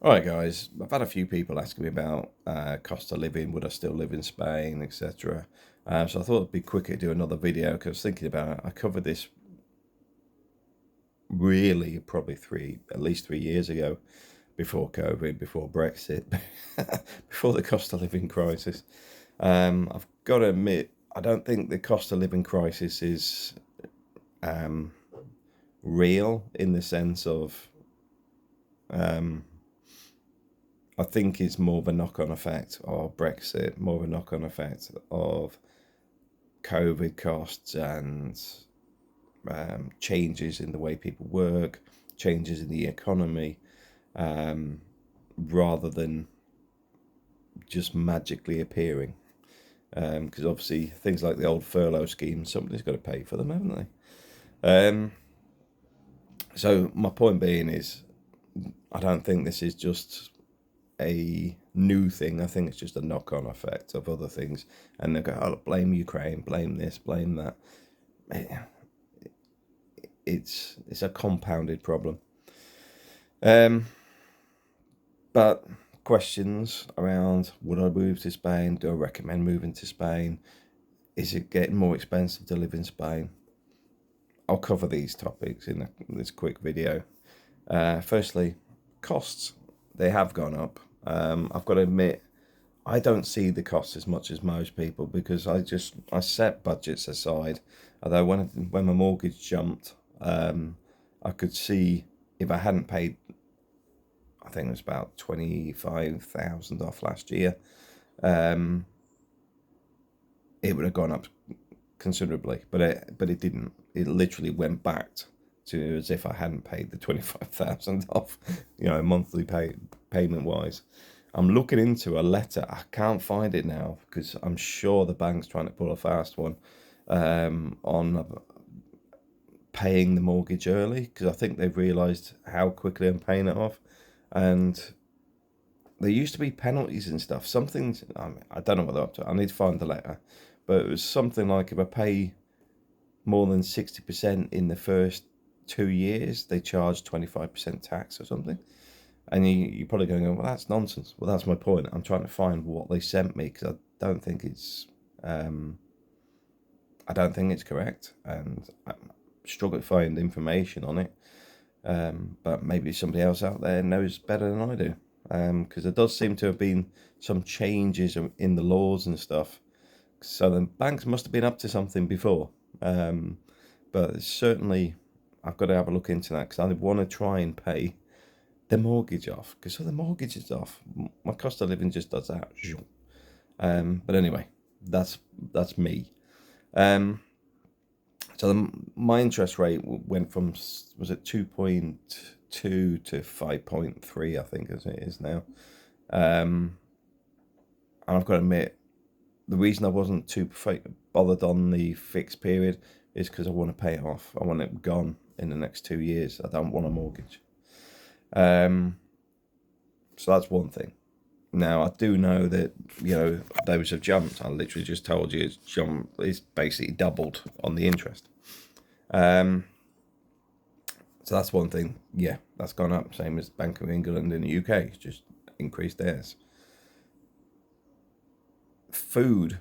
All right, guys. I've had a few people asking me about cost of living. Would I still live in Spain, etc. So I thought it'd be quicker to do another video because I was thinking about it. I covered this really probably at least 3 years ago, before COVID, before Brexit, before the cost of living crisis. I've got to admit, I don't think the cost of living crisis is um, real in the sense of I think it's more of a knock-on effect of Brexit, more of a knock-on effect of COVID costs and changes in the way people work, changes in the economy, rather than just magically appearing. Because obviously things like the old furlough scheme, somebody's got to pay for them, haven't they? So my point being is, I don't think this is just a new thing. I think it's just a knock-on effect of other things. And they go, oh, blame Ukraine, blame this, blame that. It's a compounded problem. But questions around, would I move to Spain? Do I recommend moving to Spain? Is it getting more expensive to live in Spain? I'll cover these topics in this quick video. Firstly, costs. They have gone up. I've got to admit, I don't see the costs as much as most people because I set budgets aside. Although when my mortgage jumped, I could see if I hadn't paid, I think it was about 25,000 off last year, it would have gone up considerably. But it didn't. It literally went back to as if I hadn't paid the 25,000 off, monthly payment wise. I'm looking into a letter. I can't find it now because I'm sure the bank's trying to pull a fast one on paying the mortgage early because I think they've realised how quickly I'm paying it off. And there used to be penalties and stuff. I don't know what they're up to. I need to find the letter. But it was something like if I pay more than 60% in the first 2 years, they charge 25% tax or something. And you're probably going, well, that's nonsense. Well, that's my point. I'm trying to find what they sent me because I don't think it's correct, and I struggle to find information on it. But maybe somebody else out there knows better than I do, because there does seem to have been some changes in the laws and stuff. So the banks must have been up to something before. But certainly, I've got to have a look into that because I want to try and pay the mortgage off, because so the mortgage is off, my cost of living just does that. But anyway, that's me. Um, my interest rate went from, was it 2.2 to 5.3, I think, as it is now. And I've got to admit, the reason I wasn't too bothered on the fixed period is because I want to pay it off. I want it gone in the next 2 years. I don't want a mortgage. So that's one thing. Now I do know that those have jumped. I literally just told you it's basically doubled on the interest. So that's one thing. Yeah, that's gone up. Same as Bank of England in the UK. It's just increased theirs. Food.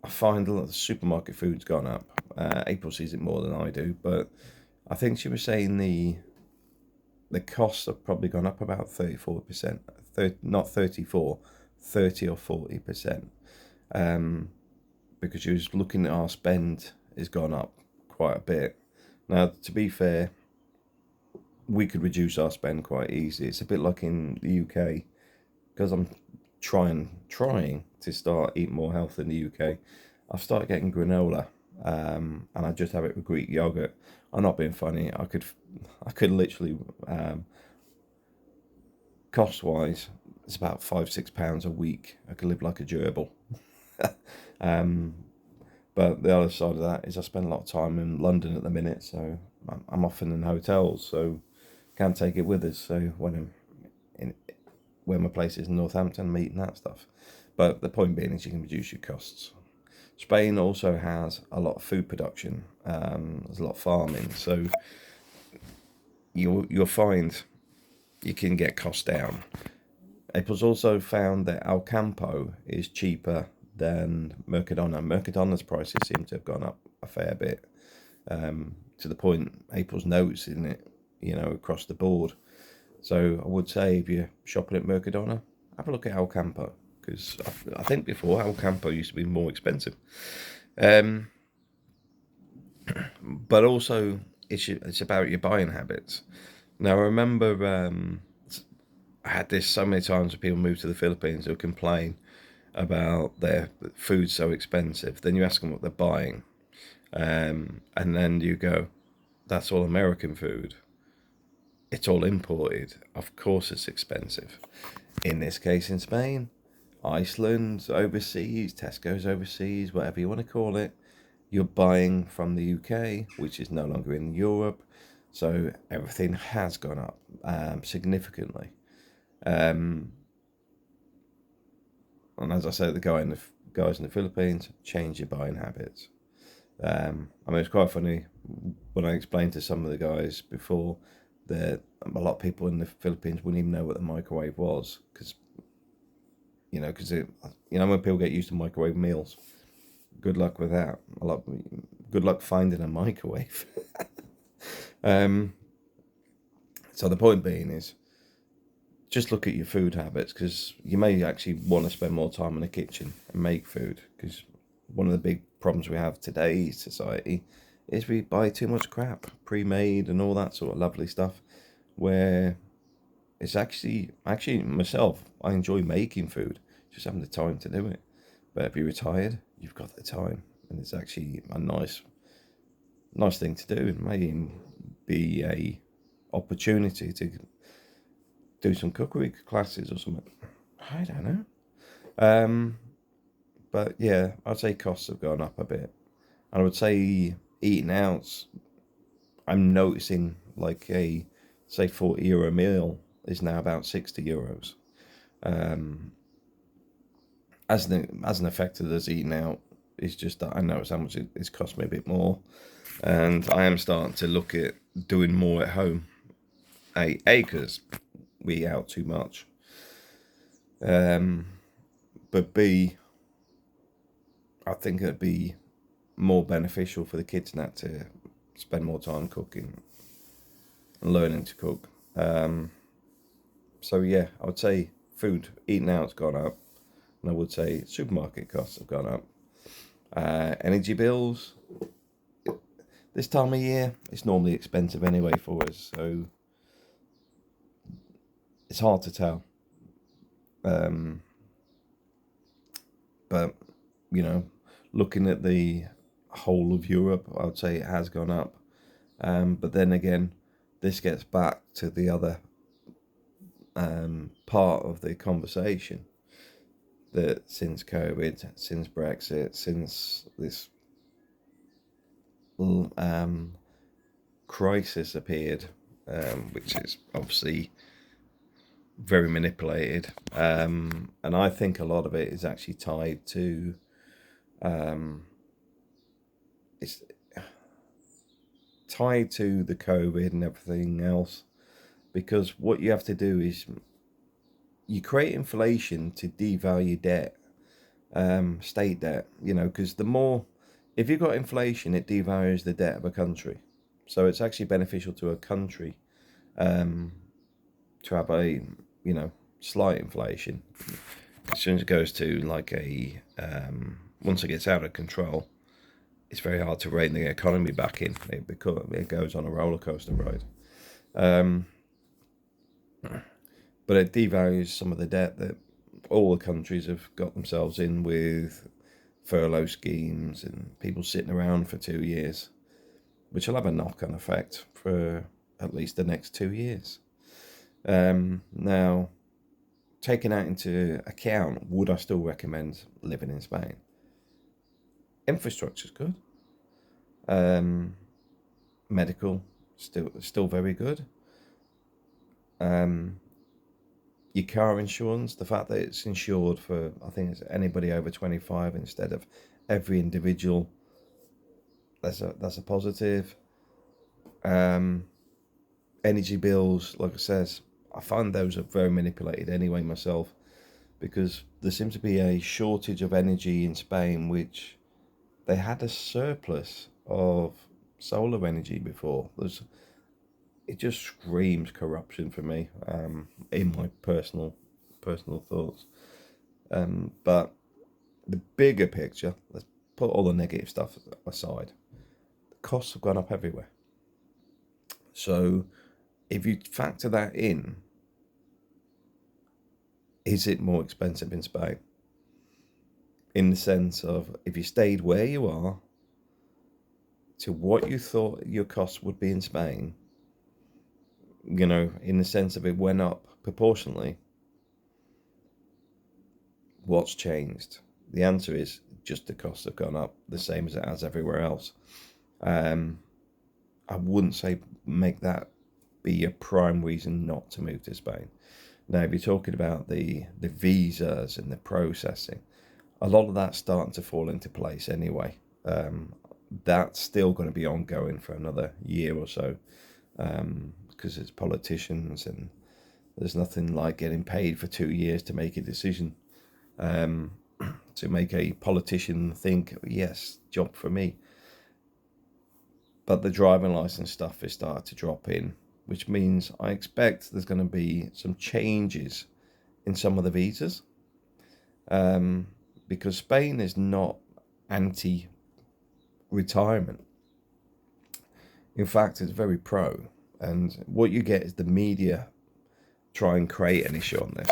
I find a lot of supermarket food's gone up. April sees it more than I do, but I think she was saying the costs have probably gone up about 34%. Not 34, 30 or 40%. Because she was looking at our spend has gone up quite a bit. Now, to be fair, we could reduce our spend quite easily. It's a bit like in the UK, because I'm trying to start eating more health in the UK. I've started getting granola, and I just have it with Greek yogurt. I'm not being funny. I could literally, cost wise, it's about £5-6 a week. I could live like a gerbil. But the other side of that is I spend a lot of time in London at the minute, so I'm often in hotels, so can't take it with us. So where my place is in Northampton, I'm eating that stuff. But the point being is you can reduce your costs. Spain also has a lot of food production. There's a lot of farming, so you'll find you can get costs down. Apple's also found that Alcampo is cheaper than Mercadona. Mercadona's prices seem to have gone up a fair bit, to the point Apple's noticing it, across the board. So I would say if you're shopping at Mercadona, have a look at Alcampo, because I think before Alcampo used to be more expensive. But also it's about your buying habits. Now I remember I had this so many times when people move to the Philippines who complain about their food so expensive. Then you ask them what they're buying, and then you go, "That's all American food. It's all imported. Of course, it's expensive." In this case, in Spain, Iceland, overseas, Tesco's overseas, whatever you want to call it, you're buying from the UK, which is no longer in Europe, so everything has gone up significantly. And as I said, the guys in the Philippines, change your buying habits. I mean, it's quite funny when I explained to some of the guys before that a lot of people in the Philippines wouldn't even know what the microwave was, because when people get used to microwave meals, good luck with that. Good luck finding a microwave. So the point being is, just look at your food habits, because you may actually want to spend more time in the kitchen and make food, because one of the big problems we have today's society is we buy too much crap, pre-made and all that sort of lovely stuff, where it's actually myself, I enjoy making food, just having the time to do it. But if you're retired, you've got the time, and it's actually a nice thing to do. It may even be a opportunity to do some cookery classes or something. I don't know. But yeah, I'd say costs have gone up a bit. And I would say eating out, I'm noticing like a, say, €40 meal is now about €60. As an effect of us eating out, it's just that I notice how much it's cost me a bit more. And I am starting to look at doing more at home. A, because we eat out too much. But B, I think it'd be more beneficial for the kids now to spend more time cooking and learning to cook. So yeah, I would say eating out's gone up, and I would say supermarket costs have gone up. Energy bills, this time of year, it's normally expensive anyway for us, so it's hard to tell. But looking at the whole of Europe, I would say it has gone up. But then again, this gets back to the other part of the conversation, that since COVID, since Brexit, since this crisis appeared, which is obviously very manipulated, and I think a lot of it is actually tied to it's tied to the COVID and everything else, because what you have to do is you create inflation to devalue debt, state debt, because if you've got inflation, it devalues the debt of a country. So it's actually beneficial to a country to have a, slight inflation. As soon as it goes to like once it gets out of control, it's very hard to rein the economy back in. It goes on a roller coaster ride. But it devalues some of the debt that all the countries have got themselves in, with furlough schemes and people sitting around for 2 years, which will have a knock-on effect for at least the next 2 years. Now, taking that into account, would I still recommend living in Spain? Infrastructure's good. Medical, still very good. Your car insurance, the fact that it's insured for, I think it's anybody over 25 instead of every individual, that's a positive. Energy bills, like I says, I find those are very manipulated anyway myself, because there seems to be a shortage of energy in Spain, which they had a surplus of solar energy before. It just screams corruption for me, in my personal thoughts. But the bigger picture, let's put all the negative stuff aside. The costs have gone up everywhere. So if you factor that in, is it more expensive in Spain? In the sense of, if you stayed where you are to what you thought your costs would be in Spain, in the sense of it went up proportionally, what's changed? The answer is just the costs have gone up the same as it has everywhere else. I wouldn't say make that be a prime reason not to move to Spain. Now, if you're talking about the visas and the processing, a lot of that's starting to fall into place anyway. That's still going to be ongoing for another year or so, because it's politicians, and there's nothing like getting paid for 2 years to make a decision, to make a politician think, yes, job for me. But the driving license stuff is starting to drop in, which means I expect there's going to be some changes in some of the visas, because Spain is not anti-retirement. In fact, it's very pro. And what you get is the media try and create an issue on this,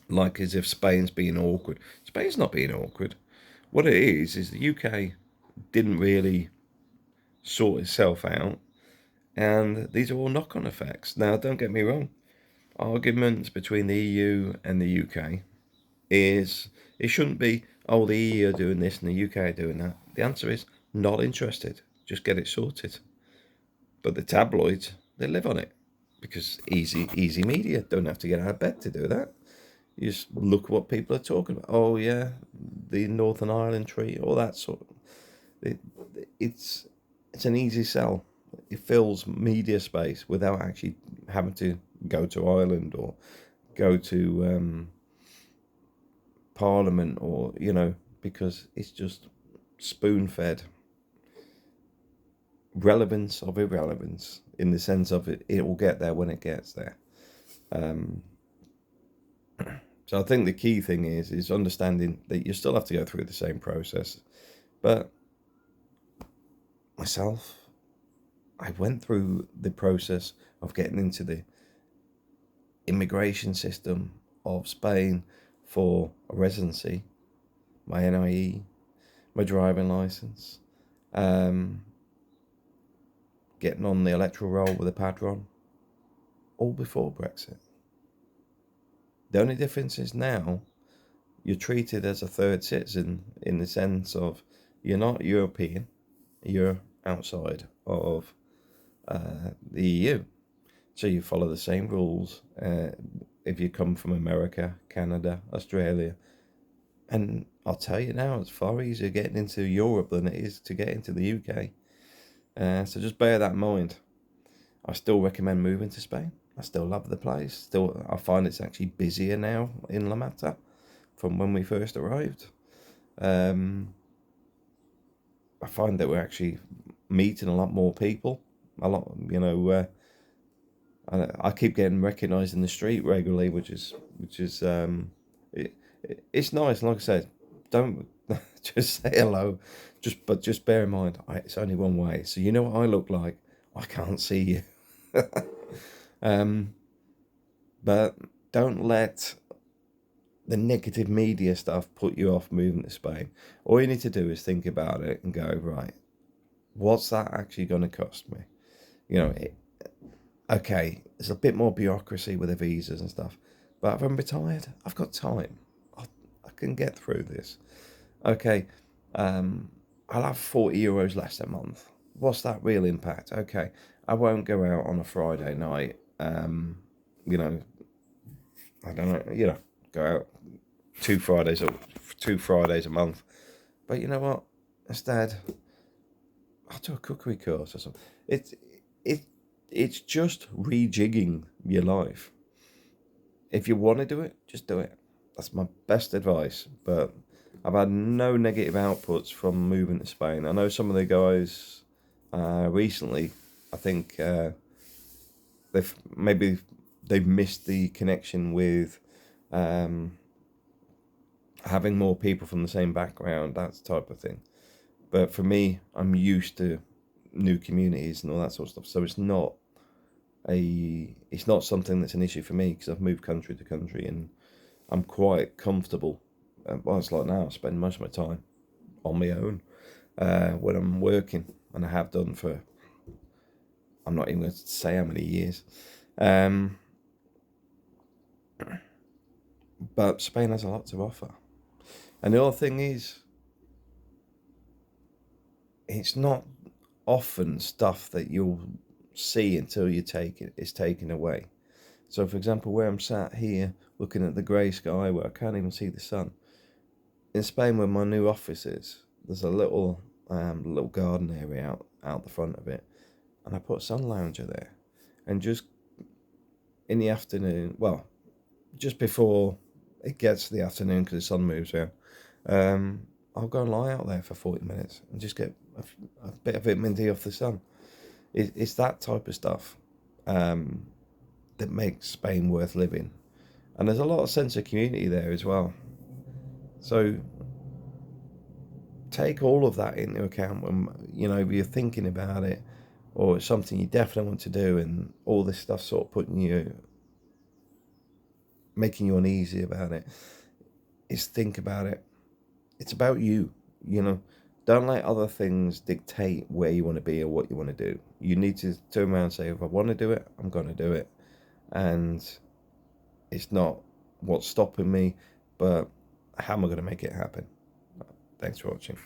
like as if Spain's being awkward. Spain's not being awkward. What it is the UK didn't really sort itself out, and these are all knock-on effects. Now, don't get me wrong, arguments between the EU and the UK is, it shouldn't be, oh, the EU are doing this and the UK are doing that. The answer is, not interested, just get it sorted. But the tabloids, they live on it, because easy media, don't have to get out of bed to do that. You just look at what people are talking about. Oh yeah, the Northern Ireland Treaty, all that sort of, it's an easy sell. It fills media space without actually having to go to Ireland or go to Parliament, or because it's just spoon-fed relevance of irrelevance, in the sense of it will get there when it gets there. So I think the key thing is understanding that you still have to go through the same process. But myself, I went through the process of getting into the immigration system of Spain for a residency, my NIE, my driving license, getting on the electoral roll with a padron, all before Brexit. The only difference is now you're treated as a third citizen, in the sense of you're not European, you're outside of the EU. So you follow the same rules if you come from America, Canada, Australia. And I'll tell you now, it's far easier getting into Europe than it is to get into the UK. So just bear that in mind. I still recommend moving to Spain. I still love the place. Still, I find it's actually busier now in La Mata from when we first arrived. I find that we're actually meeting a lot more people. A lot, I keep getting recognised in the street regularly, which is it's nice. Like I said, don't just say hello, just bear in mind it's only one way. So you know what I look like. I can't see you. But don't let the negative media stuff put you off moving to Spain. All you need to do is think about it and go, right, what's that actually going to cost me? Okay, there's a bit more bureaucracy with the visas and stuff, but if I'm retired, I've got time. I can get through this. Okay, I'll have 40 euros less a month. What's that real impact? Okay, I won't go out on a Friday night. I don't know. Go out two Fridays a month. But you know what? Instead, I'll do a cookery course or something. it's just rejigging your life. If you want to do it, just do it. That's my best advice. But I've had no negative outputs from moving to Spain. I know some of the guys recently, I think they've missed the connection with um, having more people from the same background, that type of thing. But for me, I'm used to new communities and all that sort of stuff. So it's not something that's an issue for me because I've moved country to country and I'm quite comfortable. Well, it's like now I spend most of my time on my own when I'm working, and I have done for, I'm not even going to say how many years. Um, but Spain has a lot to offer. And the other thing is, it's not often stuff that you'll see until it's taken away. So, for example, where I'm sat here looking at the grey sky where I can't even see the sun, in Spain, where my new office is, there's a little garden area out the front of it, and I put a sun lounger there, and just in the afternoon, well, just before it gets to the afternoon because the sun moves around, I'll go and lie out there for 40 minutes and just get a bit of vitamin D off the sun. It's that type of stuff that makes Spain worth living, and there's a lot of sense of community there as well. So take all of that into account when if you're thinking about it, or it's something you definitely want to do, and all this stuff sort of making you uneasy about it. Is think about it. It's about you. Don't let other things dictate where you want to be or what you want to do. You need to turn around and say, if I want to do it, I'm going to do it, and it's not what's stopping me, but how am I going to make it happen. Thanks for watching.